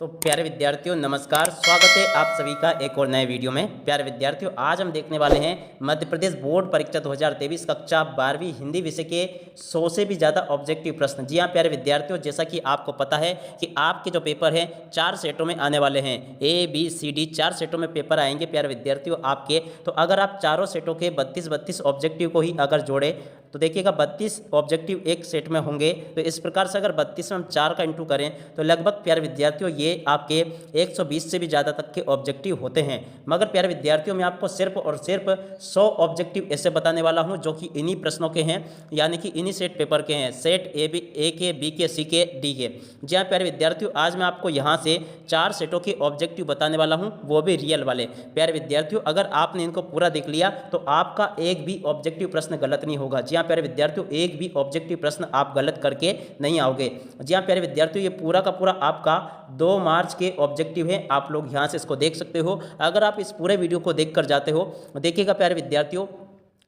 तो प्यारे विद्यार्थियों नमस्कार, स्वागत है आप सभी का एक और नए वीडियो में। प्यारे विद्यार्थियों आज हम देखने वाले हैं मध्य प्रदेश बोर्ड परीक्षा 2023 कक्षा 12वीं हिंदी विषय के 100 से भी ज़्यादा ऑब्जेक्टिव प्रश्न। जी हाँ प्यारे विद्यार्थियों, जैसा कि आपको पता है कि आपके जो पेपर हैं 4 सेटों में आने वाले हैं। ABCD 4 सेटों में पेपर आएंगे प्यारे विद्यार्थियों आपके। तो अगर आप चारों सेटों के 32 ऑब्जेक्टिव को ही अगर जोड़े तो देखिएगा 32 ऑब्जेक्टिव एक सेट में होंगे। तो इस प्रकार से अगर 32 में हम 4 का इंटू करें तो लगभग प्यारे विद्यार्थियों ये आपके 120 से भी ज़्यादा तक के ऑब्जेक्टिव होते हैं। मगर प्यारे विद्यार्थियों मैं आपको सिर्फ और सिर्फ 100 ऑब्जेक्टिव ऐसे बताने वाला हूं जो कि इन्हीं प्रश्नों के हैं, यानी कि इन्हीं सेट पेपर के हैं, सेट ए के, बी के, सी के, डी के। जी हाँ प्यारे विद्यार्थियों आज मैं आपको यहाँ से 4 सेटों के ऑब्जेक्टिव बताने वाला हूँ, वो भी रियल वाले। प्यारे विद्यार्थियों अगर आपने इनको पूरा देख लिया तो आपका एक भी ऑब्जेक्टिव प्रश्न गलत नहीं होगा। जी हाँ प्यारे विद्यार्थियों एक भी ऑब्जेक्टिव प्रश्न आप गलत करके नहीं आओगे। जी हाँ प्यारे विद्यार्थियों ये पूरा का पूरा आपका 2 मार्च के ऑब्जेक्टिव है, आप लोग यहाँ से इसको देख सकते हो। अगर आप इस पूरे वीडियो को देख कर जाते हो, देखिएगा प्यारे विद्यार्थियों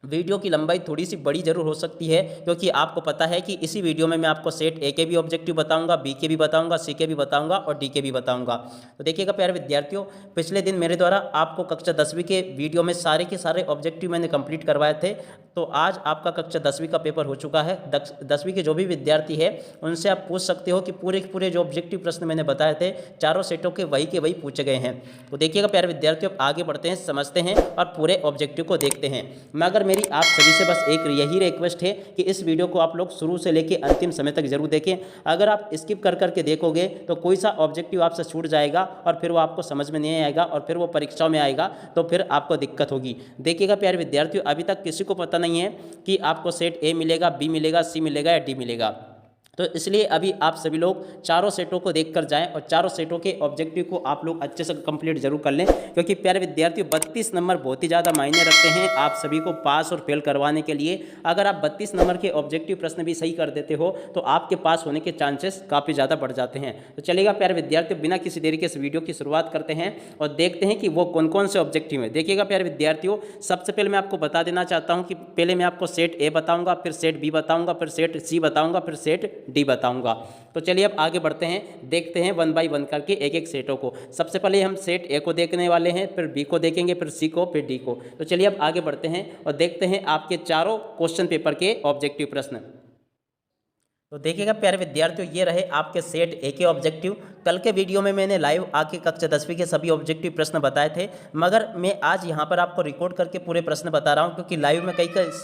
वीडियो की लंबाई थोड़ी सी बड़ी जरूर हो सकती है, क्योंकि आपको पता है कि इसी वीडियो में मैं आपको सेट ए के भी ऑब्जेक्टिव बताऊंगा, बी के भी बताऊंगा, सी के भी बताऊंगा और डी के भी बताऊंगा। तो देखिएगा प्यारे विद्यार्थियों पिछले दिन मेरे द्वारा आपको कक्षा 10वीं के वीडियो में सारे के सारे ऑब्जेक्टिव मैंने कंप्लीट करवाए थे। तो आज आपका कक्षा 10वीं का पेपर हो चुका है। 10वीं के जो भी विद्यार्थी है उनसे आप पूछ सकते हो कि पूरे के पूरे जो ऑब्जेक्टिव प्रश्न मैंने बताए थे चारों सेटों के वही के वही पूछे गए हैं। तो देखिएगा प्यारे विद्यार्थियों अब आगे बढ़ते हैं, समझते हैं और पूरे ऑब्जेक्टिव को देखते हैं। मगर मेरी आप सभी से बस एक यही रिक्वेस्ट है कि इस वीडियो को आप लोग शुरू से लेकर अंतिम समय तक जरूर देखें। अगर आप स्किप कर करके देखोगे तो कोई सा ऑब्जेक्टिव आपसे छूट जाएगा और फिर वो आपको समझ में नहीं आएगा और फिर वो परीक्षाओं में आएगा तो फिर आपको दिक्कत होगी। देखिएगा प्यारे विद्यार्थियों अभी तक किसी को पता नहीं है कि आपको सेट ए मिलेगा, बी मिलेगा, सी मिलेगा या डी मिलेगा। तो इसलिए अभी आप सभी लोग चारों सेटों को देखकर जाएं और चारों सेटों के ऑब्जेक्टिव को आप लोग अच्छे से कंप्लीट जरूर कर लें, क्योंकि प्यारे विद्यार्थियों 32 नंबर बहुत ही ज़्यादा मायने रखते हैं आप सभी को पास और फेल करवाने के लिए। अगर आप 32 नंबर के ऑब्जेक्टिव प्रश्न भी सही कर देते हो तो आपके पास होने के चांसेस काफ़ी ज़्यादा बढ़ जाते हैं। तो चलेगा प्यारे विद्यार्थियों बिना किसी देरी के इस वीडियो की शुरुआत करते हैं और देखते हैं कि वो कौन कौन से ऑब्जेक्टिव हैं। देखिएगा प्यारे विद्यार्थियों सबसे पहले मैं आपको बता देना चाहता हूँ कि पहले मैं आपको सेट ए बताऊँगा, फिर सेट बी बताऊँगा, फिर सेट सी बताऊँगा, फिर सेट डी बताऊँगा। तो चलिए अब आगे बढ़ते हैं, देखते हैं 1 बाय 1 करके एक एक सेटों को। सबसे पहले हम सेट ए को देखने वाले हैं, फिर बी को देखेंगे, फिर सी को, फिर डी को। तो चलिए अब आगे बढ़ते हैं और देखते हैं आपके चारों क्वेश्चन पेपर के ऑब्जेक्टिव प्रश्न। तो देखिएगा प्यारे विद्यार्थियों ये रहे आपके सेट ए के ऑब्जेक्टिव। कल के वीडियो में मैंने लाइव आके कक्षा 10वीं के सभी ऑब्जेक्टिव प्रश्न बताए थे, मगर मैं आज यहाँ पर आपको रिकॉर्ड करके पूरे प्रश्न बता रहा हूँ, क्योंकि लाइव में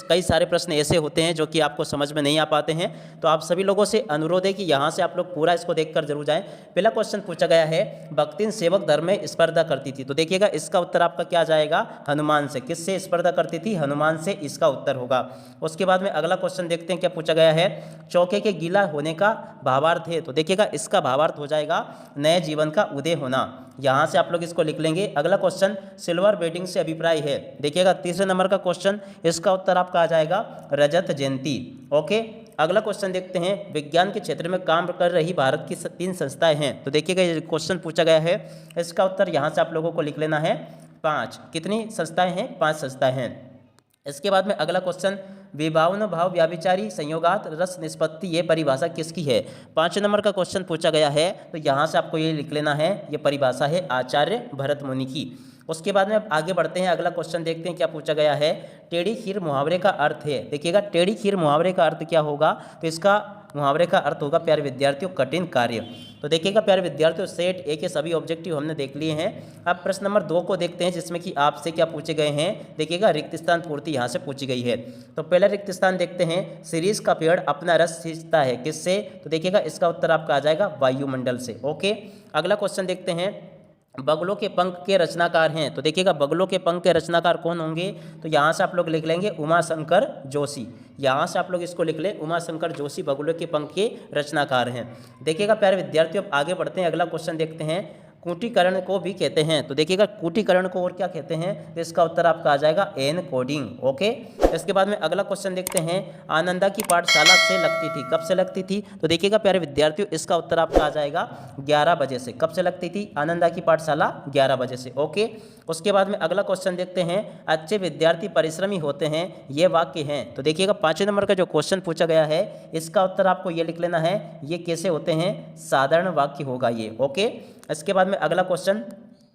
कई सारे प्रश्न ऐसे होते हैं जो कि आपको समझ में नहीं आ पाते हैं। तो आप सभी लोगों से अनुरोध है कि यहाँ से आप लोग पूरा इसको देख कर जरूर जाएँ। पहला क्वेश्चन पूछा गया है भक्तिन सेवक धर्म में स्पर्धा करती थी। तो देखिएगा इसका उत्तर आपका क्या जाएगा, हनुमान से। किससे स्पर्धा करती थी, हनुमान से इसका उत्तर होगा। उसके बाद में अगला क्वेश्चन देखते हैं क्या पूछा गया है, चौके के गीला होने का भावार्थ है। तो देखिएगा इसका भावार्थ हो जाएगा नए जीवन का उदय होना। यहां से आप लोग इसको लिख लेंगे। अगला क्वेश्चन सिल्वर वेडिंग से अभिप्राय है। देखिएगा तीसरे नंबर का क्वेश्चन, इसका उत्तर आपका आ जाएगा रजत जयंती। ओके अगला क्वेश्चन देखते हैं विज्ञान के क्षेत्र में काम कर रही भारत की 3 संस्थाएं हैं। तो देखिएगा ये क्वेश्चन पूछा गया है, इसका उत्तर यहां से आप लोगों को लिख लेना है 5। कितनी संस्थाएं हैं, 5 संस्थाएं हैं। इसके बाद में अगला क्वेश्चन विभावन भाव व्याभिचारी संयोगात रस निष्पत्ति ये परिभाषा किसकी है। 5 नंबर का क्वेश्चन पूछा गया है, तो यहाँ से आपको ये लिख लेना है, ये परिभाषा है आचार्य भरत मुनि की। उसके बाद में अब आगे बढ़ते हैं, अगला क्वेश्चन देखते हैं क्या पूछा गया है, टेढ़ी खीर मुहावरे का अर्थ है। देखिएगा टेढ़ी खीर मुहावरे का अर्थ क्या होगा, तो इसका मुहावरे का अर्थ होगा प्यारे विद्यार्थियों कठिन कार्य। तो देखिएगा प्यारे विद्यार्थियों सेट ए के सभी ऑब्जेक्टिव हमने देख लिए हैं। अब प्रश्न नंबर 2 को देखते हैं, जिसमें कि आपसे क्या पूछे गए हैं। देखिएगा रिक्त स्थान पूर्ति यहाँ से पूछी गई है। तो पहला रिक्त स्थान देखते हैं, शिरीष का पेड़ अपना रस सींचता है किससे। तो देखिएगा इसका उत्तर आपका आ जाएगा वायुमंडल से। ओके अगला क्वेश्चन देखते हैं, बगलों के पंख के रचनाकार हैं। तो देखिएगा बगलों के पंख के रचनाकार कौन होंगे, तो यहाँ से आप लोग लिख लेंगे उमाशंकर जोशी। यहाँ से आप लोग इसको लिख लें, उमाशंकर जोशी बगलों के पंख के रचनाकार हैं। देखिएगा प्यारे विद्यार्थियों अब आगे बढ़ते हैं, अगला क्वेश्चन देखते हैं, कूटीकरण को भी कहते हैं। तो देखिएगा कूटीकरण को और क्या कहते हैं, तो इसका उत्तर आपका आ जाएगा एन कोडिंग। ओके इसके बाद में अगला क्वेश्चन देखते हैं, आनंदा की पाठशाला से लगती थी, कब से लगती थी। तो देखिएगा प्यारे विद्यार्थियों इसका उत्तर आपका आ जाएगा 11 बजे से। कब से लगती थी, आनंदा की पाठशाला 11 बजे से। ओके उसके बाद में अगला क्वेश्चन देखते हैं, अच्छे विद्यार्थी परिश्रमी होते हैं ये वाक्य हैं। तो देखिएगा 5 नंबर का जो क्वेश्चन पूछा गया है, इसका उत्तर आपको ये लिख लेना है, ये कैसे होते हैं, साधारण वाक्य होगा ये। ओके इसके बाद में अगला क्वेश्चन,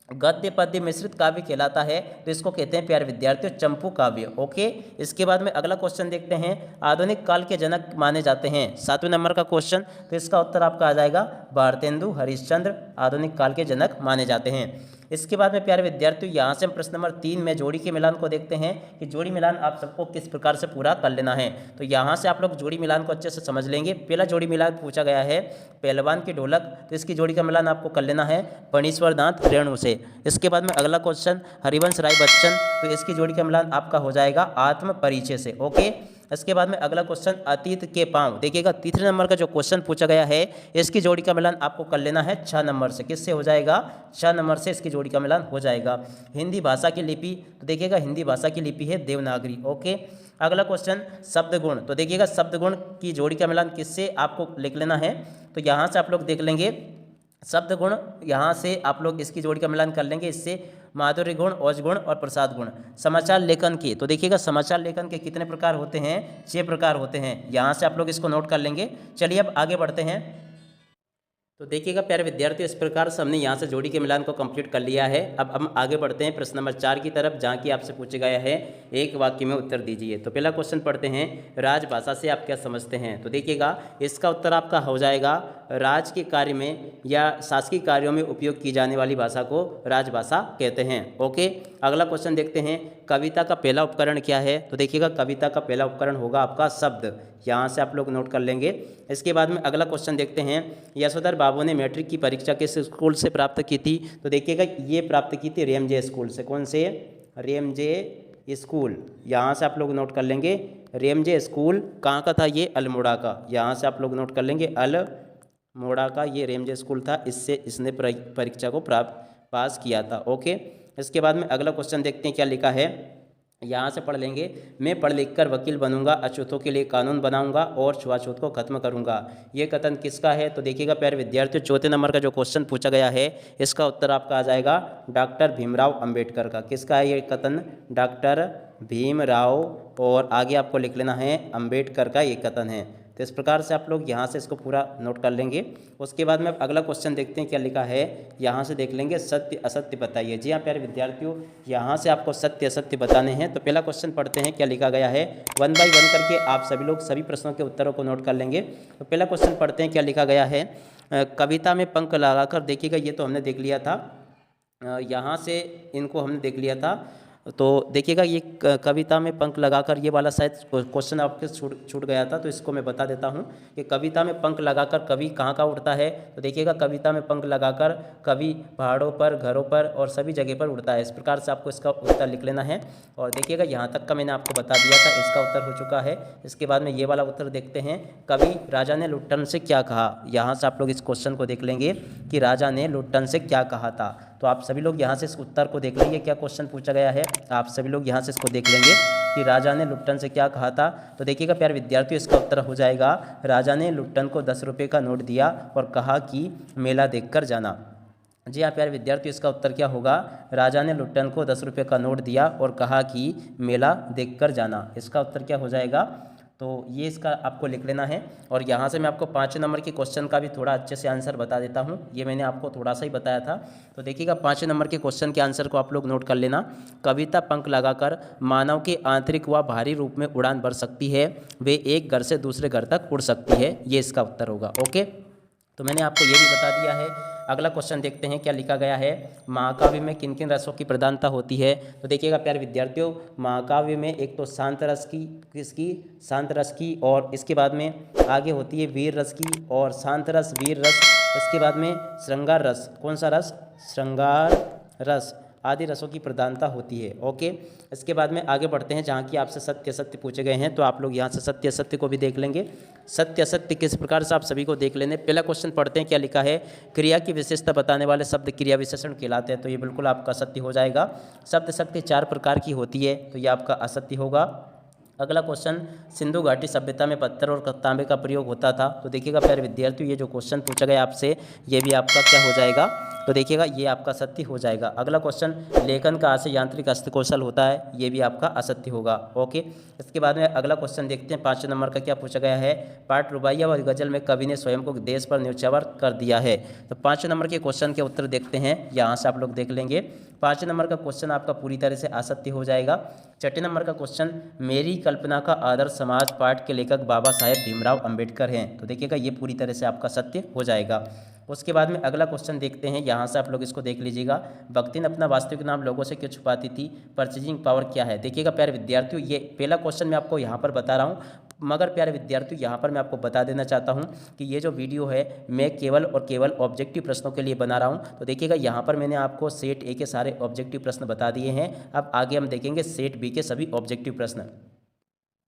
गद्य पद्य मिश्रित काव्य कहलाता है तो इसको कहते हैं प्यारे विद्यार्थियों चंपू काव्य। ओके, इसके बाद में अगला क्वेश्चन देखते हैं, आधुनिक काल के जनक माने जाते हैं, 7वें नंबर का क्वेश्चन। तो इसका उत्तर आपका आ जाएगा भारतेंदु हरिश्चंद्र आधुनिक काल के जनक माने जाते हैं। इसके बाद में प्यारे विद्यार्थियों यहाँ से हम प्रश्न नंबर 3 में जोड़ी के मिलान को देखते हैं कि जोड़ी मिलान आप सबको किस प्रकार से पूरा कर लेना है। तो यहाँ से आप लोग जोड़ी मिलान को अच्छे से समझ लेंगे। पहला जोड़ी मिलान पूछा गया है पहलवान की ढोलक, तो इसकी जोड़ी का मिलान आपको कर लेना है फणीश्वर दांत रेणु से। इसके बाद में अगला क्वेश्चन, हरिवंश राय बच्चन, तो इसकी जोड़ी का मिलान आपका हो जाएगा आत्म परिचय से। ओके, इसके बाद में अगला क्वेश्चन, अतीत के पांव, देखिएगा तीसरे नंबर का जो क्वेश्चन पूछा गया है इसकी जोड़ी का मिलान आपको कर लेना है 6 नंबर से। किससे हो जाएगा? 6 नंबर से इसकी जोड़ी का मिलान हो जाएगा। हिंदी भाषा की लिपि, तो देखिएगा हिंदी भाषा की लिपि है देवनागरी। ओके, अगला क्वेश्चन, शब्द गुण, तो देखिएगा शब्द गुण की जोड़ी का मिलान किससे आपको लिख लेना है। तो यहाँ से आप लोग देख लेंगे शब्द गुण, यहाँ से आप लोग इसकी जोड़ी का मिलान कर लेंगे इससे माधुर्य गुण, औज गुण और प्रसाद गुण। समाचार लेखन की, तो देखिएगा समाचार लेखन के कितने प्रकार होते हैं? 6 प्रकार होते हैं। यहाँ से आप लोग इसको नोट कर लेंगे। चलिए अब आगे बढ़ते हैं। तो देखिएगा प्यारे विद्यार्थियों, इस प्रकार से हमने यहाँ से जोड़ी के मिलान को कंप्लीट कर लिया है। अब हम आगे बढ़ते हैं प्रश्न नंबर 4 की तरफ, जहाँ की आपसे पूछा गया है एक वाक्य में उत्तर दीजिए। तो पहला क्वेश्चन पढ़ते हैं, राजभाषा से आप क्या समझते हैं। तो देखिएगा इसका उत्तर आपका हो जाएगा राज के कार्य में या शासकीय कार्यों में उपयोग की जाने वाली भाषा को राजभाषा कहते हैं। ओके, अगला क्वेश्चन देखते हैं, कविता का पहला उपकरण क्या है। तो देखिएगा कविता का पहला उपकरण होगा आपका शब्द। यहाँ से आप लोग नोट कर लेंगे। इसके बाद में अगला क्वेश्चन देखते हैं, यशोधर बाबू ने मैट्रिक की परीक्षा किस स्कूल से प्राप्त की थी। तो देखिएगा ये प्राप्त की थी रेमजे स्कूल से। कौन से? Ramsay school. यहाँ से आप लोग नोट कर लेंगे। रेमजे स्कूल कहाँ का था? ये अल्मोड़ा का। यहाँ से आप लोग नोट कर लेंगे अल्मोड़ा का ये रेमजे स्कूल था, इससे इसने परीक्षा को पास किया था। ओके, इसके बाद में अगला क्वेश्चन देखते हैं क्या लिखा है। यहाँ से पढ़ लेंगे, मैं पढ़ लिख कर वकील बनूंगा, अछूतों के लिए कानून बनाऊंगा और छुआछूत को खत्म करूंगा। ये कथन किसका है। तो देखिएगा प्यारे विद्यार्थियों, चौथे नंबर का जो क्वेश्चन पूछा गया है इसका उत्तर आपका आ जाएगा डॉक्टर भीमराव अंबेडकर का। किसका है ये कथन? डॉक्टर भीमराव, और आगे आपको लिख लेना है अंबेडकर का ये कथन है। तो इस प्रकार से आप लोग यहाँ से इसको पूरा नोट कर लेंगे। उसके बाद में अगला क्वेश्चन देखते हैं क्या लिखा है। यहाँ से देख लेंगे, सत्य असत्य बताइए। जी हाँ प्यारे विद्यार्थियों, यहाँ से आपको सत्य असत्य बताने हैं। तो पहला क्वेश्चन पढ़ते हैं क्या लिखा गया है। 1 बाय 1 करके आप सभी लोग सभी प्रश्नों के उत्तरों को नोट कर लेंगे। तो पहला क्वेश्चन पढ़ते हैं क्या लिखा गया है। कविता में पंख लगाकर, देखिएगा ये तो हमने देख लिया था, यहाँ से इनको हमने देख लिया था। तो देखिएगा ये कविता में पंख लगाकर, ये वाला शायद क्वेश्चन आपके छूट गया था, तो इसको मैं बता देता हूँ कि कविता में पंख लगाकर कवि कहाँ का उड़ता है। तो देखिएगा कविता में पंख लगाकर कवि पहाड़ों पर, घरों पर और सभी जगह पर उड़ता है। इस प्रकार से आपको इसका उत्तर लिख लेना है। और देखिएगा यहाँ तक का मैंने आपको बता दिया था, इसका उत्तर हो चुका है। इसके बाद में ये वाला उत्तर देखते हैं, कवि राजा ने लुट्टन से क्या कहा। यहाँ से आप लोग इस क्वेश्चन को देख लेंगे कि राजा ने लुट्टन से क्या कहा था। तो आप सभी लोग यहाँ से इस उत्तर को देख लेंगे, क्या क्वेश्चन पूछा गया है। आप सभी लोग यहाँ से इसको देख लेंगे कि राजा ने लुट्टन से क्या कहा था। तो देखिएगा प्यारे विद्यार्थियों, इसका उत्तर हो जाएगा, राजा ने लुट्टन को 10 रुपये का नोट दिया और कहा कि मेला देखकर जाना। जी हाँ प्यारे विद्यार्थियों, इसका उत्तर क्या होगा। राजा ने लुट्टन को 10 रुपये का नोट दिया और कहा कि मेला देखकर जाना। इसका उत्तर क्या हो जाएगा। तो ये इसका आपको लिख लेना है। और यहाँ से मैं आपको 5 नंबर के क्वेश्चन का भी थोड़ा अच्छे से आंसर बता देता हूँ। ये मैंने आपको थोड़ा सा ही बताया था। तो देखिएगा 5 नंबर के क्वेश्चन के आंसर को आप लोग नोट कर लेना। कविता पंख लगाकर मानव के आंतरिक व बाहरी रूप में उड़ान भर सकती है, वे एक घर से दूसरे घर तक उड़ सकती है। ये इसका उत्तर होगा। ओके, तो मैंने आपको ये भी बता दिया है। अगला क्वेश्चन देखते हैं क्या लिखा गया है। महाकाव्य में किन किन रसों की प्रधानता होती है। तो देखिएगा प्यारे विद्यार्थियों, महाकाव्य में एक तो शांत रस की, किसकी? शांत रस की, और इसके बाद में आगे होती है वीर रस की और शांत रस, वीर रस। उसके बाद में श्रृंगार रस, कौन सा रस? श्रृंगार रस आदि रसों की प्रधानता होती है। ओके, इसके बाद में आगे बढ़ते हैं, जहाँ की आपसे सत्य असत्य पूछे गए हैं। तो आप लोग यहाँ से सत्य असत्य को भी देख लेंगे। सत्य असत्य किस प्रकार से आप सभी को देख लेने। पहला क्वेश्चन पढ़ते हैं क्या लिखा है। क्रिया की विशेषता बताने वाले शब्द क्रिया विशेषण कहलाते हैं। तो ये बिल्कुल आपका सत्य हो जाएगा। शब्द सत्य 4 प्रकार की होती है, तो ये आपका असत्य होगा। अगला क्वेश्चन, सिंधु घाटी सभ्यता में पत्थर और तांबे का प्रयोग होता था। तो देखिएगा प्यारे विद्यार्थियों, ये जो क्वेश्चन पूछा गया आपसे, ये भी आपका क्या हो जाएगा। तो देखिएगा ये आपका सत्य हो जाएगा। अगला क्वेश्चन, लेखन का से यांत्रिक हस्तकौशल होता है, ये भी आपका असत्य होगा। ओके, इसके बाद में अगला क्वेश्चन देखते हैं 5 नंबर का क्या पूछा गया है। पाठ रुबाइया व गजल में कवि ने स्वयं को देश पर न्यौछावर कर दिया है। तो 5 नंबर के क्वेश्चन के उत्तर देखते हैं, यहाँ से आप लोग देख लेंगे। 5 नंबर का क्वेश्चन आपका पूरी तरह से असत्य हो जाएगा। 6 नंबर का क्वेश्चन, मेरी कल्पना का आदर्श समाज पाठ के लेखक बाबा साहेब भीमराव अंबेडकर हैं। तो देखिएगा ये पूरी तरह से आपका सत्य हो जाएगा। उसके बाद में अगला क्वेश्चन देखते हैं, यहाँ से आप लोग इसको देख लीजिएगा। भक्ति ने अपना वास्तविक नाम लोगों से क्यों छुपाती थी, परचेजिंग पावर क्या है। देखिएगा प्यारे विद्यार्थियों, ये पहला क्वेश्चन मैं आपको यहाँ पर बता रहा हूँ, मगर प्यारे विद्यार्थियों यहाँ पर मैं आपको बता देना चाहता हूँ कि ये जो वीडियो है मैं केवल और केवल ऑब्जेक्टिव प्रश्नों के लिए बना रहा हूँ। तो देखिएगा यहाँ पर मैंने आपको सेट ए के सारे ऑब्जेक्टिव प्रश्न बता दिए हैं। अब आगे हम देखेंगे सेट बी के सभी ऑब्जेक्टिव प्रश्न।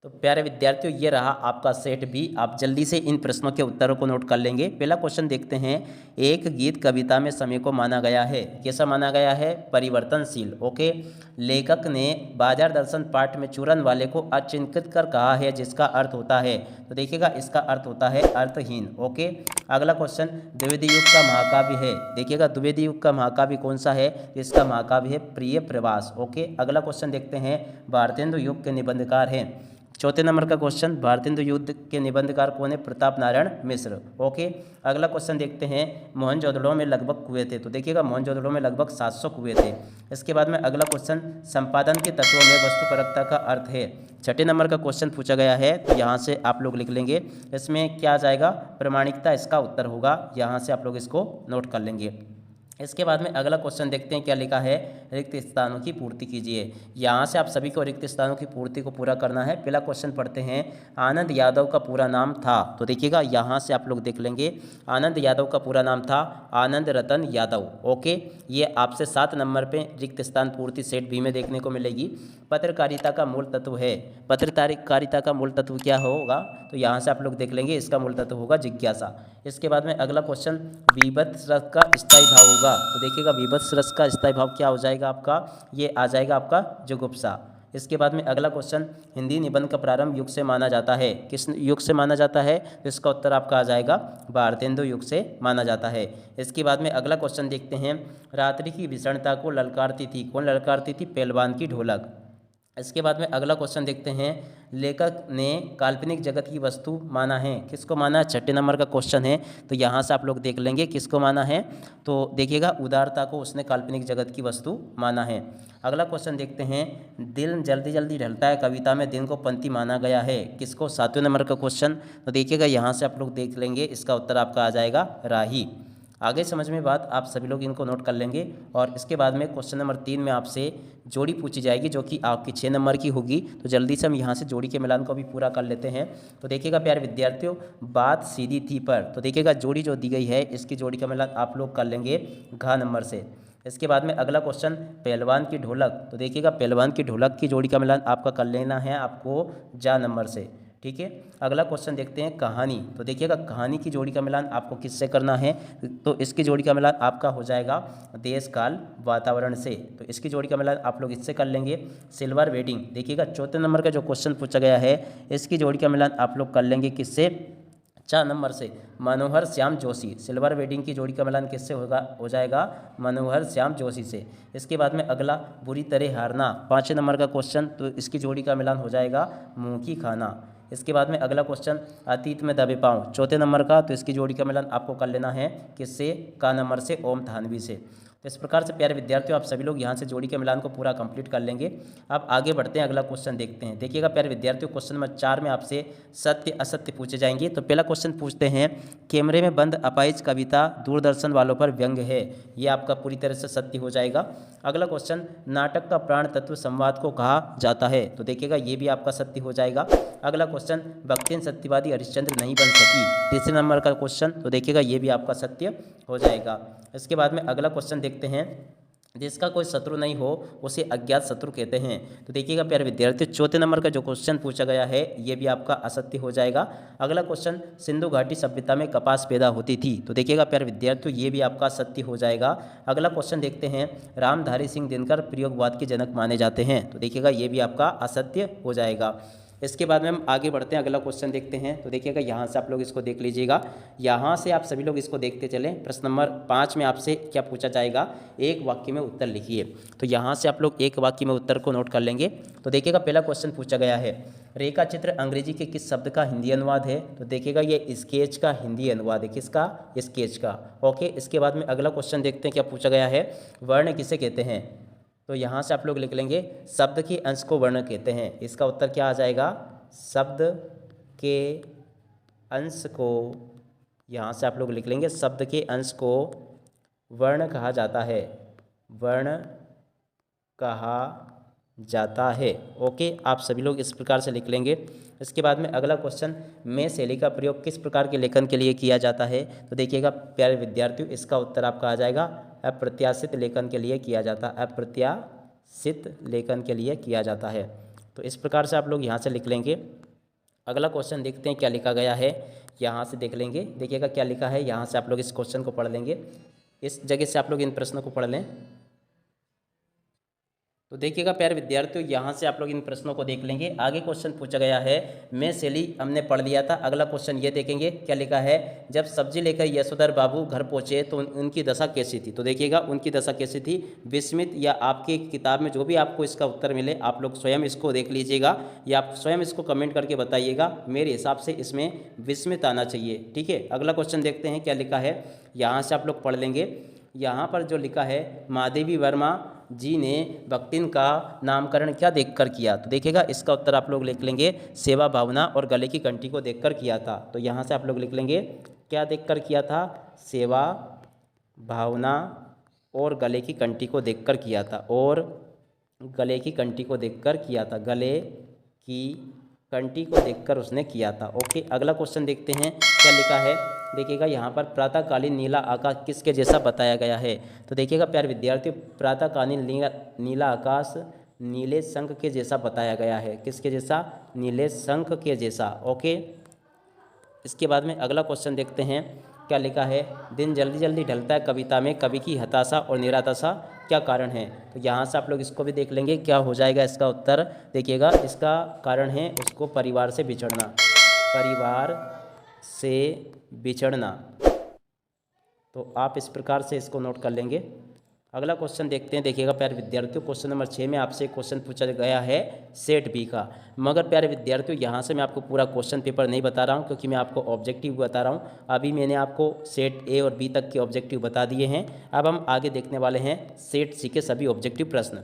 तो प्यारे विद्यार्थियों, ये रहा आपका सेट बी। आप जल्दी से इन प्रश्नों के उत्तरों को नोट कर लेंगे। पहला क्वेश्चन देखते हैं, एक गीत कविता में समय को माना गया है, कैसा माना गया है, परिवर्तनशील। ओके, लेखक ने बाजार दर्शन पाठ में चूरन वाले को अचिंतित कर कहा है, जिसका अर्थ होता है। तो देखिएगा इसका अर्थ होता है अर्थहीन। ओके, अगला क्वेश्चन, द्विवेदी युग का महाकाव्य है। देखिएगा द्विवेदी युग का महाकाव्य कौन सा है, इसका महाकाव्य है प्रिय प्रवास। ओके, अगला क्वेश्चन देखते हैं, भारतेंदु युग के निबंधकार हैं। 4 नंबर का क्वेश्चन, भारतेंदु युग के निबंधकार कौन है, प्रताप नारायण मिश्र। ओके, अगला क्वेश्चन देखते हैं, मोहनजोदड़ो में लगभग कुएं थे। तो देखिएगा मोहनजोदड़ो में लगभग 700 कुएं थे। इसके बाद में अगला क्वेश्चन, संपादन के तत्वों में वस्तुपरकता का अर्थ है। 6 नंबर का क्वेश्चन पूछा गया है, तो यहाँ से आप लोग लिख लेंगे। इसमें क्या आ जाएगा, प्रामाणिकता इसका उत्तर होगा। यहाँ से आप लोग इसको नोट कर लेंगे। इसके बाद में अगला क्वेश्चन देखते हैं, क्या लिखा है, रिक्त स्थानों की पूर्ति कीजिए। यहाँ से आप सभी को रिक्त स्थानों की पूर्ति को पूरा करना है। पहला क्वेश्चन पढ़ते हैं, आनंद यादव का पूरा नाम था। तो देखिएगा यहाँ से आप लोग देख लेंगे, आनंद यादव का पूरा नाम था आनंद रतन यादव। ओके, ये आपसे 7 नंबर पे रिक्त स्थान पूर्ति सेट बी में देखने को मिलेगी। पत्रकारिता का मूल तत्व है, पत्रकारिता का मूल तत्व क्या होगा, तो यहाँ से आप लोग देख लेंगे, इसका मूल तत्व होगा जिज्ञासा। इसके बाद में अगला क्वेश्चन, विभत्स रस का स्थायी भाव होगा। तो देखिएगा विभत्स रस का स्थायी भाव क्या हो जाएगा आपका, ये आ जाएगा आपका जुगुप्सा। इसके बाद में अगला क्वेश्चन, हिंदी निबंध का प्रारंभ युग से माना जाता है, किस युग से माना जाता है, तो इसका उत्तर आपका आ जाएगा भारतेंदु युग से माना जाता है। इसके बाद में अगला क्वेश्चन देखते हैं, रात्रि की भीषणता को ललकारती थी, कौन ललकारती थी, पहलवान की ढोलक। इसके बाद में अगला क्वेश्चन देखते हैं, लेखक ने काल्पनिक जगत की वस्तु माना है, किसको माना, 6 नंबर का क्वेश्चन है। तो यहाँ से आप लोग देख लेंगे किसको माना है, तो देखिएगा उदारता को उसने काल्पनिक जगत की वस्तु माना है। अगला क्वेश्चन देखते हैं, दिन जल्दी जल्दी ढलता है कविता में दिन को पंक्ति माना गया है, किसको, 7वें नंबर का क्वेश्चन। तो देखिएगा यहाँ से आप लोग देख लेंगे, इसका उत्तर आपका आ जाएगा राही। आगे समझ में बात, आप सभी लोग इनको नोट कर लेंगे। और इसके बाद में क्वेश्चन नंबर 3 में आपसे जोड़ी पूछी जाएगी, जो कि आपकी 6 नंबर की होगी। तो जल्दी से हम यहाँ से जोड़ी के मिलान को भी पूरा कर लेते हैं। तो देखिएगा प्यारे विद्यार्थियों, बात सीधी थी पर, तो देखिएगा जोड़ी जो दी गई है, इसकी जोड़ी का मिलान आप लोग कर लेंगे घ नंबर से। इसके बाद में अगला क्वेश्चन, पहलवान की ढोलक। तो देखिएगा पहलवान की ढोलक की जोड़ी का मिलान आपका कर लेना है आपको जा नंबर से। ठीक है, अगला क्वेश्चन देखते हैं, कहानी। तो देखिएगा कहानी की जोड़ी का मिलान आपको किससे करना है, तो इसकी जोड़ी का मिलान आपका हो जाएगा देश काल वातावरण से। तो इसकी जोड़ी का मिलान आप लोग इससे कर लेंगे। सिल्वर वेडिंग, देखिएगा 4 नंबर का जो क्वेश्चन पूछा गया है, इसकी जोड़ी का मिलान आप लोग कर लेंगे किससे, 4 नंबर से, मनोहर श्याम जोशी। सिल्वर वेडिंग की जोड़ी का मिलान किससे होगा, हो जाएगा मनोहर श्याम जोशी से। इसके बाद में अगला, बुरी तरह हारना, 5 नंबर का क्वेश्चन। तो इसकी जोड़ी का मिलान हो जाएगा मुँह की खाना। इसके बाद में अगला क्वेश्चन, अतीत में दबे पाँव, 4 नंबर का। तो इसकी जोड़ी का मिलान आपको कर लेना है किससे, का नंबर से, ओम थानवी से। तो इस प्रकार से प्यारे विद्यार्थियों, आप सभी लोग यहाँ से जोड़ी के मिलान को पूरा कंप्लीट कर लेंगे। अब आगे बढ़ते हैं, अगला क्वेश्चन देखते हैं। देखिएगा प्यारे विद्यार्थियों, क्वेश्चन नंबर 4 में आपसे सत्य असत्य पूछे जाएंगे। तो पहला क्वेश्चन पूछते हैं, कैमरे में बंद अपाहिज कविता दूरदर्शन वालों पर व्यंग्य है, ये आपका पूरी तरह से सत्य हो जाएगा। अगला क्वेश्चन, नाटक का प्राण तत्व संवाद को कहा जाता है। तो देखिएगा ये भी आपका सत्य हो जाएगा। अगला क्वेश्चन, भक्तिन सत्यवादी हरिश्चंद्र नहीं बन सकी, 3 नंबर का क्वेश्चन। तो देखिएगा ये भी आपका सत्य हो जाएगा। इसके बाद में अगला क्वेश्चन देखते हैं, जिसका कोई शत्रु नहीं हो उसे अज्ञात शत्रु कहते हैं। तो देखिएगा प्यारे विद्यार्थियों, 4 नंबर का जो क्वेश्चन पूछा गया है, ये भी आपका असत्य हो जाएगा। अगला क्वेश्चन, सिंधु घाटी सभ्यता में कपास पैदा होती थी। तो देखिएगा प्यारे विद्यार्थियों, ये भी आपका सत्य हो जाएगा। अगला क्वेश्चन देखते हैं, रामधारी सिंह दिनकर प्रयोगवाद के जनक माने जाते हैं। तो देखिएगा ये भी आपका असत्य हो जाएगा। इसके बाद में हम आगे बढ़ते हैं, अगला क्वेश्चन देखते हैं। तो देखिएगा यहाँ से आप लोग इसको देख लीजिएगा, यहाँ से आप सभी लोग इसको देखते चलें। प्रश्न नंबर 5 में आपसे क्या पूछा जाएगा, एक वाक्य में उत्तर लिखिए। तो यहाँ से आप लोग एक वाक्य में उत्तर को नोट कर लेंगे। तो देखिएगा पहला क्वेश्चन पूछा गया है, रेखा चित्र अंग्रेजी के किस शब्द का हिंदी अनुवाद है। तो देखिएगा ये स्केच का हिंदी अनुवाद है, किसका, स्केच का। ओके, इसके बाद में अगला क्वेश्चन देखते हैं क्या पूछा गया है, वर्ण किसे कहते हैं। तो यहाँ से आप लोग लिख लेंगे, शब्द के अंश को वर्ण कहते हैं। इसका उत्तर क्या आ जाएगा, शब्द के अंश को, यहाँ से आप लोग लिख लेंगे, शब्द के अंश को वर्ण कहा जाता है, वर्ण कहा जाता है। ओके, आप सभी लोग इस प्रकार से लिख लेंगे। इसके बाद में अगला क्वेश्चन, में शैली का प्रयोग किस प्रकार के लेखन के लिए किया जाता है। तो देखिएगा प्यारे विद्यार्थियों, इसका उत्तर आपका आ जाएगा, अप्रत्याशित लेखन के लिए किया जाता है, अप्रत्याशित लेखन के लिए किया जाता है। तो इस प्रकार से आप लोग यहाँ से लिख लेंगे। अगला क्वेश्चन देखते हैं क्या लिखा गया है, यहाँ से देख लेंगे। देखिएगा क्या लिखा है, यहाँ से आप लोग इस क्वेश्चन को पढ़ लेंगे, इस जगह से आप लोग इन प्रश्नों को पढ़ लें। तो देखिएगा प्यारे विद्यार्थियों, यहाँ से आप लोग इन प्रश्नों को देख लेंगे। आगे क्वेश्चन पूछा गया है, मैं शैली हमने पढ़ लिया था। अगला क्वेश्चन ये देखेंगे क्या लिखा है, जब सब्जी लेकर यशोधर बाबू घर पहुँचे तो उनकी दशा कैसी थी। तो देखिएगा उनकी दशा कैसी थी, विस्मित, या आपकी किताब में जो भी आपको इसका उत्तर मिले आप लोग स्वयं इसको देख लीजिएगा, या आप स्वयं इसको कमेंट करके बताइएगा। मेरे हिसाब से इसमें विस्मित आना चाहिए, ठीक है। अगला क्वेश्चन देखते हैं क्या लिखा है, यहाँ से आप लोग पढ़ लेंगे। यहाँ पर जो लिखा है, महादेवी वर्मा जी ने भक्तिन का नामकरण क्या देखकर किया। तो देखिएगा इसका उत्तर आप लोग लिख लेंगे, सेवा भावना और गले की कंठी को देखकर किया था। तो यहाँ से आप लोग लिख लेंगे, क्या देखकर किया था, सेवा भावना और गले की कंठी को देखकर किया था, और गले की कंठी को देखकर किया था, गले की कंठी को देखकर उसने किया था। ओके, अगला क्वेश्चन देखते हैं क्या लिखा है। देखिएगा यहाँ पर प्रातःकालीन नीला आकाश किसके जैसा बताया गया है। तो देखिएगा प्यारे विद्यार्थियों, प्रातःकालीन नीला आकाश नीले शंख के जैसा बताया गया है, किसके जैसा, नीले शंख के जैसा। ओके, इसके बाद में अगला क्वेश्चन देखते हैं क्या लिखा है, दिन जल्दी जल्दी ढलता है कविता में कवि की हताशा और निराशा क्या कारण है। तो यहाँ से आप लोग इसको भी देख लेंगे, क्या हो जाएगा इसका उत्तर। देखिएगा इसका कारण है उसको परिवार से बिछड़ना, परिवार से बिछड़ना। तो आप इस प्रकार से इसको नोट कर लेंगे। अगला क्वेश्चन देखते हैं। देखिएगा प्यारे विद्यार्थियों, क्वेश्चन नंबर 6 में आपसे क्वेश्चन पूछा गया है सेट बी का। मगर प्यारे विद्यार्थियों, यहाँ से मैं आपको पूरा क्वेश्चन पेपर नहीं बता रहा हूँ, क्योंकि मैं आपको ऑब्जेक्टिव बता रहा हूँ। अभी मैंने आपको सेट ए और बी तक के ऑब्जेक्टिव बता दिए हैं। अब हम आगे देखने वाले हैं सेट सी के सभी ऑब्जेक्टिव प्रश्न।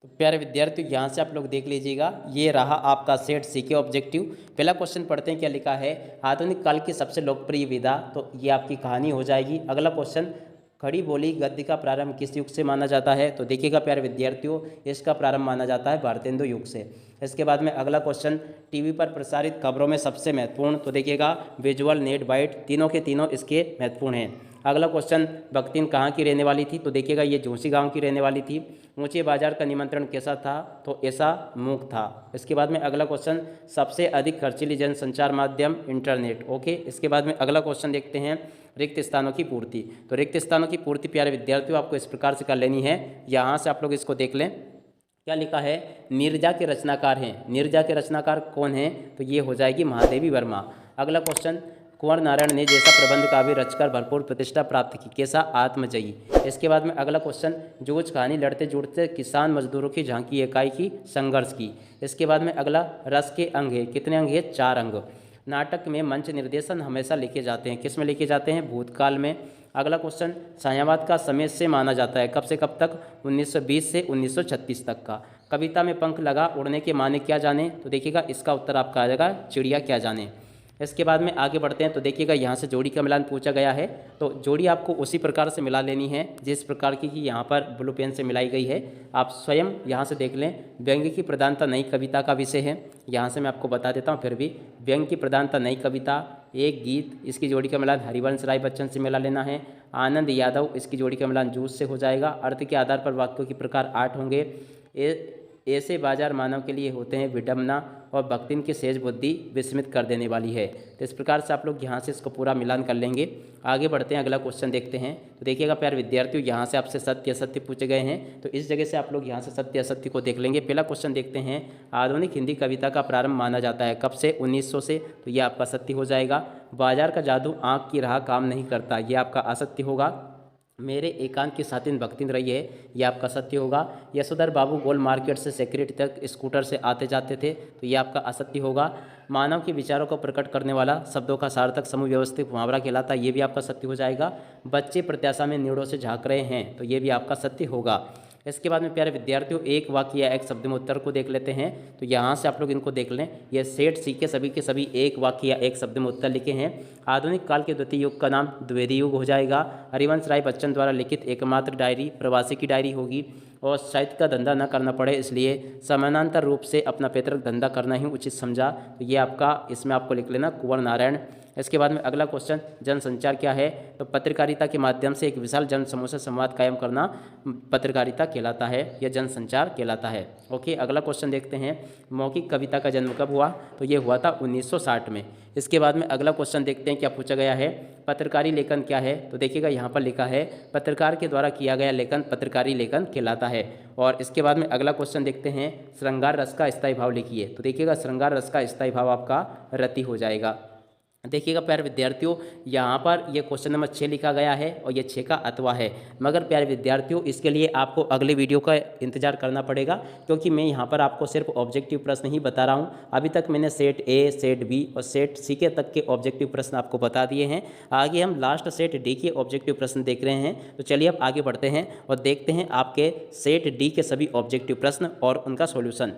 तो प्यारे विद्यार्थियों, यहाँ से आप लोग देख लीजिएगा, ये रहा आपका सेट सी के ऑब्जेक्टिव। पहला क्वेश्चन पढ़ते हैं क्या लिखा है, आधुनिक काल की सबसे लोकप्रिय विधा। तो ये आपकी कहानी हो जाएगी। अगला क्वेश्चन, खड़ी बोली गद्य का प्रारंभ किस युग से माना जाता है। तो देखिएगा प्यारे विद्यार्थियों, इसका प्रारंभ माना जाता है भारतेंदु युग से। इसके बाद में अगला क्वेश्चन, टीवी पर प्रसारित खबरों में सबसे महत्वपूर्ण। तो देखिएगा विजुअल, नेट, बाइट, तीनों के तीनों इसके महत्वपूर्ण हैं। अगला क्वेश्चन, भक्तिन कहाँ की रहने वाली थी। तो देखिएगा ये झूसी गांव की रहने वाली थी। ऊंचे बाजार का निमंत्रण कैसा था। तो ऐसा मूक था। इसके बाद में अगला क्वेश्चन, सबसे अधिक खर्चीली जनसंचार माध्यम इंटरनेट। ओके, इसके बाद में अगला क्वेश्चन देखते हैं, रिक्त स्थानों की पूर्ति। तो रिक्त स्थानों की पूर्ति प्यारे विद्यार्थियों आपको इस प्रकार से कर लेनी है। यहाँ से आप लोग इसको देख लें, क्या लिखा है, नीरजा के रचनाकार हैं। नीरजा के रचनाकार कौन हैं। तो ये हो जाएगी महादेवी वर्मा। अगला क्वेश्चन, कुंवर नारायण ने जैसा प्रबंध काव्य रचकर भरपूर प्रतिष्ठा प्राप्त की, कैसा, आत्मजयी। इसके बाद में अगला क्वेश्चन, जोज कहानी लड़ते जुड़ते किसान मजदूरों की झांकी इकाई की, संघर्ष की। इसके बाद में अगला, रस के अंग है, कितने अंग है, 4 अंग। नाटक में मंच निर्देशन हमेशा लिखे जाते हैं, किस में लिखे जाते हैं, भूतकाल में। अगला क्वेश्चन, सायावाद का समय से माना जाता है, कब से कब तक, 1920 से 1936 तक का। कविता में पंख लगा, उड़ने के माने क्या जाने। तो देखिएगा इसका उत्तर आपका आ जाएगा, चिड़िया क्या जाने। इसके बाद में आगे बढ़ते हैं। तो देखिएगा यहाँ से जोड़ी का मिलान पूछा गया है। तो जोड़ी आपको उसी प्रकार से मिला लेनी है जिस प्रकार की यहाँ पर ब्लू पेन से मिलाई गई है। आप स्वयं यहाँ से देख लें। व्यंग्य की प्रधानता नई कविता का विषय है। यहाँ से मैं आपको बता देता हूँ फिर भी, व्यंग्य की प्रधानता नई कविता, एक गीत, इसकी जोड़ी का मिलान हरिवंश राय बच्चन से मिला लेना है। आनंद यादव, इसकी जोड़ी का मिलान जूस से हो जाएगा। अर्थ के आधार पर वाक्यों के प्रकार 8 होंगे। ऐसे बाजार मानव के लिए होते हैं विडम्बना और भक्तिन की सेज बुद्धि विस्मित कर देने वाली है। तो इस प्रकार से आप लोग यहाँ से इसको पूरा मिलान कर लेंगे। आगे बढ़ते हैं, अगला क्वेश्चन देखते हैं। तो देखिएगा प्यारे विद्यार्थियों, यहाँ से आपसे सत्य असत्य पूछे गए हैं, तो इस जगह से आप लोग यहाँ से सत्य असत्य को देख लेंगे। पहला क्वेश्चन देखते हैं, आधुनिक हिंदी कविता का प्रारंभ माना जाता है कब से? 1900 से, तो ये आपका सत्य हो जाएगा। बाजार का जादू आँख की राह काम नहीं करता, ये आपका असत्य होगा। मेरे एकांत की सातिन भक्तिन रही है, यह आपका सत्य होगा। यशोधर बाबू गोल मार्केट से सेक्रेटरी तक स्कूटर से आते जाते थे, तो यह आपका असत्य होगा। मानव के विचारों को प्रकट करने वाला शब्दों का सार्थक समूह व्यवस्थित मुहावरा कहलाता है, ये भी आपका सत्य हो जाएगा। बच्चे प्रत्याशा में नीड़ों से झांक रहे हैं, तो ये भी आपका सत्य होगा। इसके बाद में प्यारे विद्यार्थियों, एक वाक्य या एक शब्द में उत्तर को देख लेते हैं। तो यहाँ से आप लोग इनको देख लें। ये सेठ सी के सभी एक वाक्य या एक शब्द में उत्तर लिखे हैं। आधुनिक काल के द्वितीय युग का नाम द्विवेदी युग हो जाएगा। हरिवंश राय बच्चन द्वारा लिखित एकमात्र डायरी प्रवासी की डायरी होगी। और साहित्य का धंधा न करना पड़े, इसलिए समानांतर रूप से अपना पैतृक धंधा करना ही उचित समझा, तो ये आपका, इसमें आपको लिख लेना कुंवर नारायण। इसके बाद में अगला क्वेश्चन, जनसंचार क्या है? तो पत्रकारिता के माध्यम से एक विशाल जन समूह से संवाद कायम करना पत्रकारिता कहलाता है, या जनसंचार कहलाता है। ओके, अगला क्वेश्चन देखते हैं, मौखिक कविता का जन्म कब हुआ? तो ये हुआ था 1960 में। इसके बाद में अगला क्वेश्चन देखते हैं, क्या पूछा गया है? पत्रकारी लेखन क्या है? तो देखिएगा यहाँ पर लिखा है, पत्रकार के द्वारा किया गया लेखन पत्रकारी लेखन कहलाता है। और इसके बाद में अगला क्वेश्चन देखते हैं, श्रृंगार रस का स्थायी भाव लिखिए। तो देखिएगा श्रृंगार रस का स्थायी भाव आपका रति हो जाएगा। देखिएगा प्यारे विद्यार्थियों, यहाँ पर ये क्वेश्चन नंबर 6 लिखा गया है और ये 6 का अथवा है। मगर प्यारे विद्यार्थियों, इसके लिए आपको अगले वीडियो का इंतजार करना पड़ेगा, क्योंकि मैं यहाँ पर आपको सिर्फ ऑब्जेक्टिव प्रश्न ही बता रहा हूँ। अभी तक मैंने सेट ए, सेट बी और सेट सी के तक के ऑब्जेक्टिव प्रश्न आपको बता दिए हैं। आगे हम लास्ट सेट डी के ऑब्जेक्टिव प्रश्न देख रहे हैं। तो चलिए अब आगे बढ़ते हैं और देखते हैं आपके सेट डी के सभी ऑब्जेक्टिव प्रश्न और उनका सॉल्यूशन।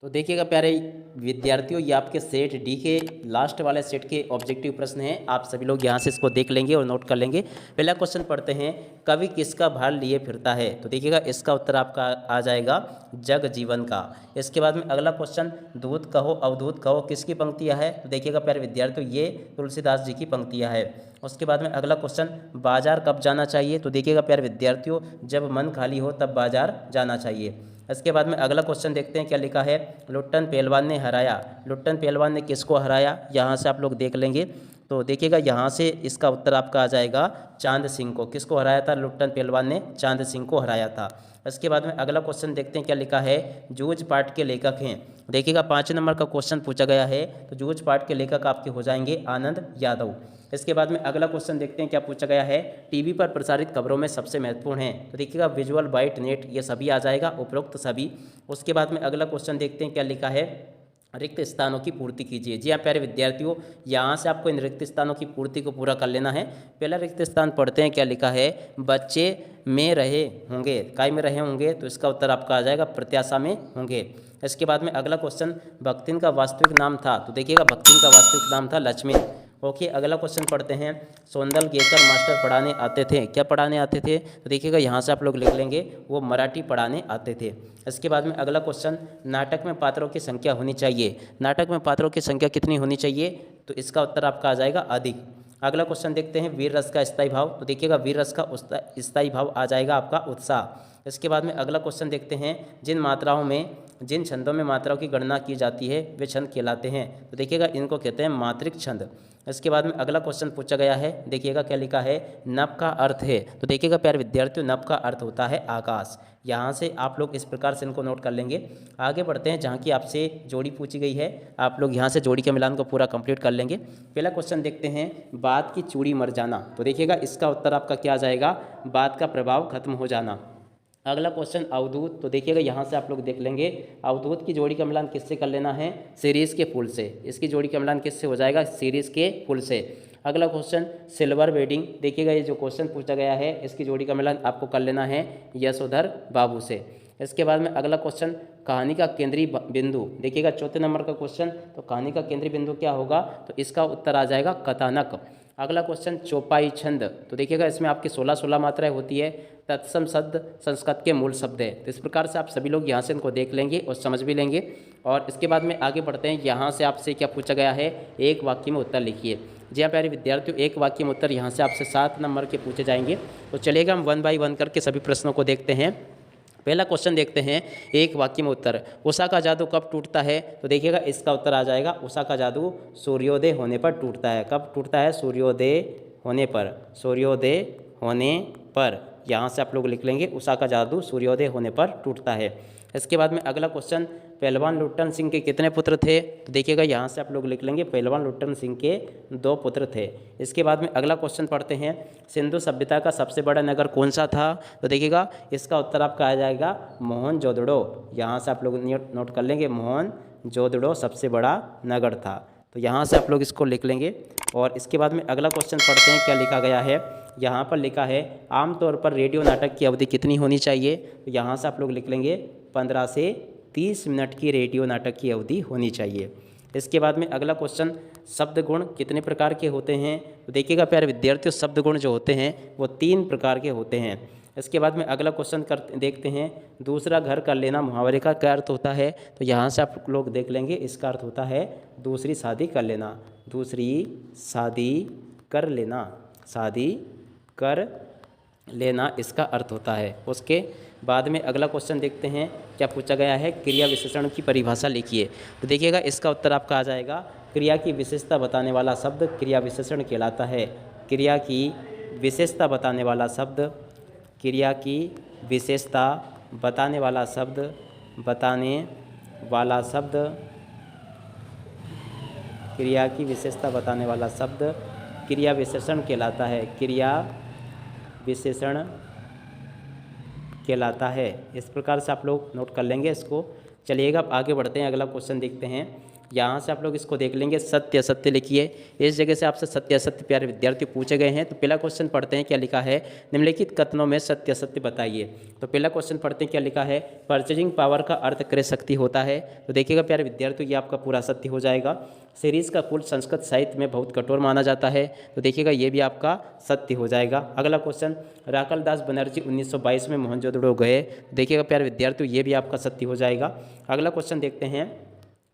तो देखिएगा प्यारे विद्यार्थियों, ये आपके सेट डी के लास्ट वाले सेट के ऑब्जेक्टिव प्रश्न हैं। आप सभी लोग यहाँ से इसको देख लेंगे और नोट कर लेंगे। पहला क्वेश्चन पढ़ते हैं, कवि किसका भार लिए फिरता है? तो देखिएगा इसका उत्तर आपका आ जाएगा जग जीवन का। इसके बाद में अगला क्वेश्चन, दूत कहो अवधूत कहो किसकी पंक्तियाँ है? तो देखिएगा प्यारे विद्यार्थियों, ये तुलसीदास जी की पंक्तियाँ है। उसके बाद में अगला क्वेश्चन, बाजार कब जाना चाहिए? तो देखिएगा प्यारे विद्यार्थियों, जब मन खाली हो तब बाजार जाना चाहिए। इसके बाद में अगला क्वेश्चन देखते हैं, क्या लिखा है? लुट्टन पहलवान ने हराया। लुट्टन पहलवान ने किसको हराया? यहाँ से आप लोग देख लेंगे। तो देखिएगा यहाँ से इसका उत्तर आपका आ जाएगा चांद सिंह को। किसको हराया था? लुट्टन पहलवान ने चांद सिंह को हराया था। इसके बाद में अगला क्वेश्चन देखते हैं, क्या लिखा है? जूझ पाठ के लेखक हैं। देखिएगा 5 नंबर का क्वेश्चन पूछा गया है, तो जूझ पाठ के लेखक आपके हो जाएंगे आनंद यादव। इसके बाद में अगला क्वेश्चन देखते हैं, क्या पूछा गया है? टीवी पर प्रसारित खबरों में सबसे महत्वपूर्ण है। तो देखिएगा विजुअल, बाइट, नेट, ये सभी आ जाएगा, उपरोक्त सभी। उसके बाद में अगला क्वेश्चन देखते हैं, क्या लिखा है? रिक्त स्थानों की पूर्ति कीजिए। जी हाँ प्यारे विद्यार्थियों, यहाँ से आपको इन रिक्त स्थानों की पूर्ति को पूरा कर लेना है। पहला रिक्त स्थान पढ़ते हैं, क्या लिखा है? बच्चे में रहे होंगे, काय में रहे होंगे, तो इसका उत्तर आपका आ जाएगा प्रत्याशा में होंगे। इसके बाद में अगला क्वेश्चन, भक्तिन का वास्तविक नाम था। तो देखिएगा भक्तिन का वास्तविक नाम था लक्ष्मी। ओके, अगला क्वेश्चन पढ़ते हैं, सोंदल गेकर मास्टर पढ़ाने आते थे। क्या पढ़ाने आते थे? तो देखिएगा यहाँ से आप लोग लिख लेंगे, वो मराठी पढ़ाने आते थे। इसके बाद में अगला क्वेश्चन, नाटक में पात्रों की संख्या होनी चाहिए। नाटक में पात्रों की संख्या कितनी होनी चाहिए? तो इसका उत्तर आपका आ जाएगा अधिक। अगला क्वेश्चन देखते हैं, वीर रस का स्थायी भाव। तो देखिएगा वीर रस का स्थायी भाव आ जाएगा आपका उत्साह। इसके बाद में अगला क्वेश्चन देखते हैं, जिन छंदों में मात्राओं की गणना की जाती है वे छंद कहलाते हैं। तो देखिएगा इनको कहते हैं मात्रिक छंद। इसके बाद में अगला क्वेश्चन पूछा गया है, देखिएगा क्या लिखा है? नभ का अर्थ है। तो देखिएगा प्यारे विद्यार्थियों, नभ का अर्थ होता है आकाश। यहाँ से आप लोग इस प्रकार से इनको नोट कर लेंगे। आगे बढ़ते हैं, जहाँ की आपसे जोड़ी पूछी गई है, आप लोग यहाँ से जोड़ी के मिलान को पूरा कंप्लीट कर लेंगे। पहला क्वेश्चन देखते हैं, बात की चूड़ी मर जाना। तो देखिएगा इसका उत्तर आपका क्या आ जाएगा? बात का प्रभाव खत्म हो जाना। अगला क्वेश्चन, अवधूत। तो देखिएगा यहाँ से आप लोग देख लेंगे, अवधूत की जोड़ी का मिलान किससे कर लेना है? सीरीज़ के फूल से। इसकी जोड़ी का मिलान किससे हो जाएगा? सीरीज़ के फूल से। अगला क्वेश्चन, सिल्वर वेडिंग। देखिएगा ये जो क्वेश्चन पूछा गया है, इसकी जोड़ी का मिलान आपको कर लेना है यशोधर बाबू से। इसके बाद में अगला क्वेश्चन, कहानी का केंद्रीय बिंदु। देखिएगा 4थे नंबर का क्वेश्चन, तो कहानी का केंद्रीय बिंदु क्या होगा? तो इसका उत्तर आ जाएगा कथानक। अगला क्वेश्चन, चौपाई छंद। तो देखिएगा इसमें आपकी 16 मात्राएं होती है। तत्सम शब्द संस्कृत के मूल शब्द है। तो इस प्रकार से आप सभी लोग यहाँ से इनको देख लेंगे और समझ भी लेंगे। और इसके बाद में आगे बढ़ते हैं, यहाँ से आपसे क्या पूछा गया है? एक वाक्य में उत्तर लिखिए। जी हाँ प्यारे विद्यार्थियों, एक वाक्य में उत्तर यहाँ से आपसे 7 नंबर के पूछे जाएंगे। तो चलिएगा हम 1 बाय 1 करके सभी प्रश्नों को देखते हैं। पहला क्वेश्चन देखते हैं, एक वाक्य में उत्तर। उषा का जादू कब टूटता है? तो देखिएगा इसका उत्तर आ जाएगा, उषा का जादू सूर्योदय होने पर टूटता है। कब टूटता है? सूर्योदय होने पर। सूर्योदय होने पर, यहाँ से आप लोग लिख लेंगे उषा का जादू सूर्योदय होने पर टूटता है। इसके बाद में अगला क्वेश्चन, पहलवान लुट्टन सिंह के कितने पुत्र थे? तो देखिएगा यहाँ से आप लोग लिख लेंगे पहलवान लुट्टन सिंह के 2 पुत्र थे। इसके बाद में अगला क्वेश्चन पढ़ते हैं, सिंधु सभ्यता का सबसे बड़ा नगर कौन सा था? तो देखिएगा इसका उत्तर आपका आ जाएगा मोहनजोदड़ो। यहाँ से आप लोग नोट कर लेंगे, मोहनजोदड़ो सबसे बड़ा नगर था। तो यहाँ से आप लोग इसको लिख लेंगे। और इसके बाद में अगला क्वेश्चन पढ़ते हैं, क्या लिखा गया है? यहाँ पर लिखा है, आमतौर पर रेडियो नाटक की अवधि कितनी होनी चाहिए? तो यहाँ से आप लोग लिख लेंगे 15 से 30 मिनट की रेडियो नाटक की अवधि होनी चाहिए। इसके बाद में अगला क्वेश्चन, शब्द गुण कितने प्रकार के होते हैं? तो देखिएगा प्यारे विद्यार्थियों, शब्द गुण जो होते हैं वो 3 प्रकार के होते हैं। इसके बाद में अगला क्वेश्चन देखते हैं, दूसरा घर कर लेना मुहावरे का क्या अर्थ होता है? तो यहाँ से आप लोग देख लेंगे, इसका अर्थ होता है दूसरी शादी कर लेना। दूसरी शादी कर लेना, शादी कर लेना इसका अर्थ होता है। उसके बाद में अगला क्वेश्चन देखते हैं, क्या पूछा गया है? क्रिया विशेषण की परिभाषा लिखिए। तो देखिएगा इसका उत्तर आपका आ जाएगा, क्रिया की विशेषता बताने वाला शब्द क्रिया विशेषण कहलाता है। क्रिया की विशेषता बताने वाला शब्द, क्रिया की विशेषता बताने वाला शब्द, बताने वाला शब्द, क्रिया की विशेषता बताने वाला शब्द क्रिया विशेषण कहलाता है। क्रिया विशेषण कहलाता है। इस प्रकार से आप लोग नोट कर लेंगे इसको। चलिएगा अब आगे बढ़ते हैं, अगला क्वेश्चन देखते हैं। यहाँ से आप लोग इसको देख लेंगे, सत्य असत्य लिखिए। इस जगह से आपसे सत्य असत्य प्यारे विद्यार्थी पूछे गए हैं। तो पहला क्वेश्चन पढ़ते हैं, क्या लिखा है? निम्नलिखित कथनों में सत्य असत्य बताइए। तो पहला क्वेश्चन पढ़ते हैं, क्या लिखा है? परचेजिंग पावर का अर्थ क्रय शक्ति होता है। तो देखिएगा प्यारे विद्यार्थियों, ये आपका पूरा सत्य हो जाएगा। सीरीज़ का कुल संस्कृत साहित्य में बहुत कठोर माना जाता है। तो देखिएगा ये भी आपका सत्य हो जाएगा। अगला क्वेश्चन, राकल दास बनर्जी 1922 में मोहनजोदड़ो गए। देखिएगा प्यारे विद्यार्थियों, ये भी आपका सत्य हो जाएगा। अगला क्वेश्चन देखते हैं।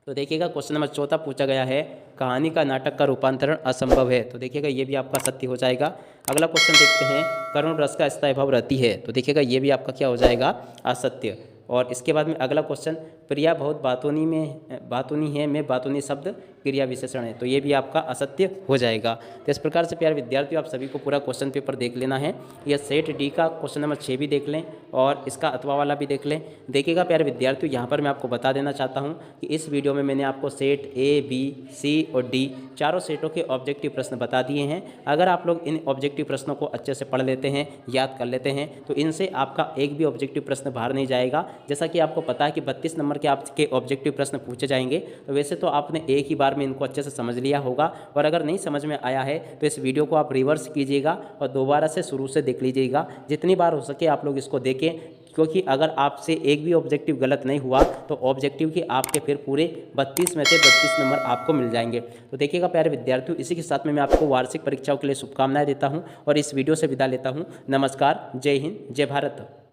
तो देखिएगा क्वेश्चन नंबर 14 पूछा गया है, कहानी का नाटक का रूपांतरण असंभव है। तो देखिएगा ये भी आपका सत्य हो जाएगा। अगला क्वेश्चन देखते हैं, करुण रस का स्थायी भाव रहती है। तो देखिएगा ये भी आपका क्या हो जाएगा? असत्य। और इसके बाद में अगला क्वेश्चन, प्रिया बहुत बातूनी है में बातूनी शब्द क्रिया विशेषण है। तो ये भी आपका असत्य हो जाएगा। तो इस प्रकार से प्यारे विद्यार्थियों, आप सभी को पूरा क्वेश्चन पेपर देख लेना है। यह सेट डी का क्वेश्चन नंबर 6 भी देख लें और इसका अथवा वाला भी देख लें। देखिएगा प्यारे विद्यार्थियों, यहाँ पर मैं आपको बता देना चाहता हूँ कि इस वीडियो में मैंने आपको सेट ए, बी, सी और डी चारों सेटों के ऑब्जेक्टिव प्रश्न बता दिए हैं। अगर आप लोग इन ऑब्जेक्टिव प्रश्नों को अच्छे से पढ़ लेते हैं, याद कर लेते हैं, तो इनसे आपका एक भी ऑब्जेक्टिव प्रश्न बाहर नहीं जाएगा। जैसा कि आपको पता है कि 32 नंबर के आपके ऑब्जेक्टिव प्रश्न पूछे जाएंगे। तो वैसे तो आपने एक ही बार में इनको अच्छे से समझ लिया होगा, और अगर नहीं समझ में आया है तो इस वीडियो को आप रिवर्स कीजिएगा और दोबारा से शुरू से देख लीजिएगा। जितनी बार हो सके आप लोग इसको देखें, क्योंकि अगर आपसे एक भी ऑब्जेक्टिव गलत नहीं हुआ तो ऑब्जेक्टिव के आपके फिर पूरे 32 में से 32 नंबर आपको मिल जाएंगे। तो देखिएगा प्यारे विद्यार्थियों, इसी के साथ में मैं आपको वार्षिक परीक्षाओं के लिए शुभकामनाएं देता हूं और इस वीडियो से विदा लेता हूं। नमस्कार, जय हिंद, जय भारत।